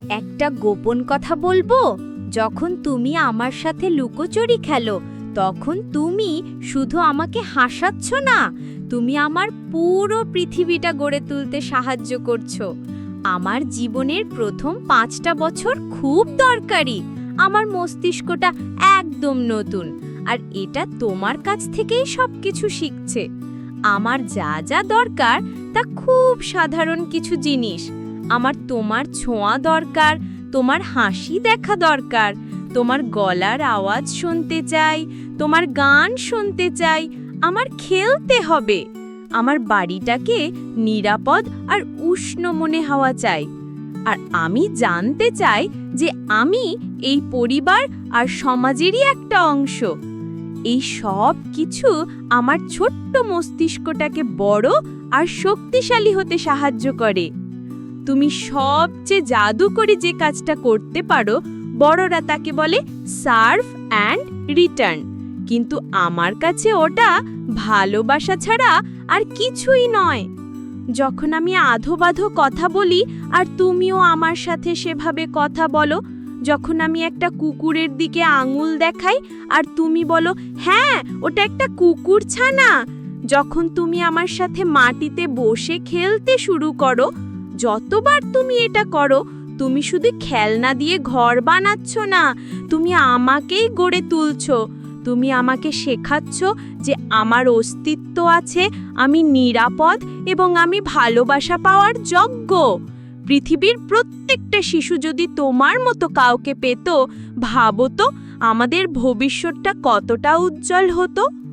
একটা গোপন কথা বলবো। যখন তুমি আমার সাথে লুকোচুরি খেলো, তখন তুমি শুধু আমাকে হাসাচ্ছ না, তুমি আমার পুরো পৃথিবীটা গড়ে তুলতে সাহায্য করছো। আমার জীবনের প্রথম 5টা বছর খুব দরকারি। আমার মস্তিষ্কটা একদম নতুন, আর এটা তোমার কাছ থেকেই সবকিছু শিখছে। আমার যা যা দরকার তা খুব সাধারণ কিছু জিনিস। আমার তোমার ছোঁয়া দরকার, তোমার হাসি দেখা দরকার, তোমার গলার আওয়াজ শুনতে চাই, তোমার গান শুনতে চাই, আমার খেলতে হবে। আমার বাড়িটাকে নিরাপদ আর উষ্ণ মনে হওয়া চাই। আর আমি জানতে চাই যে আমি এই পরিবার আর সমাজেরই একটা অংশ। এই সব কিছু আমার ছোট্ট মস্তিষ্কটাকে বড় আর শক্তিশালী হতে সাহায্য করে। তুমি সবচেয়ে জাদুকরী যে কাজটা করতে পারো, বড়রা তাকে বলে সার্ভ অ্যান্ড রিটার্ন, কিন্তু আমার কাছে ওটা ভালোবাসা ছাড়া আর কিছুই নয়। যখন আমি আধো-বাধো কথা বলি আর তুমিও আমার সাথে সেভাবে কথা বলো, যখন আমি একটা কুকুরের দিকে আঙুল দেখাই আর তুমি বলো হ্যাঁ ওটা একটা কুকুর ছানা, যখন তুমি আমার সাথে মাটিতে বসে খেলতে শুরু করো, যতবার তুমি এটা করো, তুমি শুধু খেলনা দিয়ে ঘর বানাচ্ছ না, তুমি আমাকেই গড়ে তুলছো। তুমি আমাকে শেখাচ্ছ যে আমার অস্তিত্ব আছে, আমি নিরাপদ এবং আমি ভালোবাসা পাওয়ার যোগ্য। পৃথিবীর প্রত্যেকটা শিশু যদি তোমার মতো কাউকে পেত, ভাবো তো আমাদের ভবিষ্যৎটা কতটা উজ্জ্বল হতো।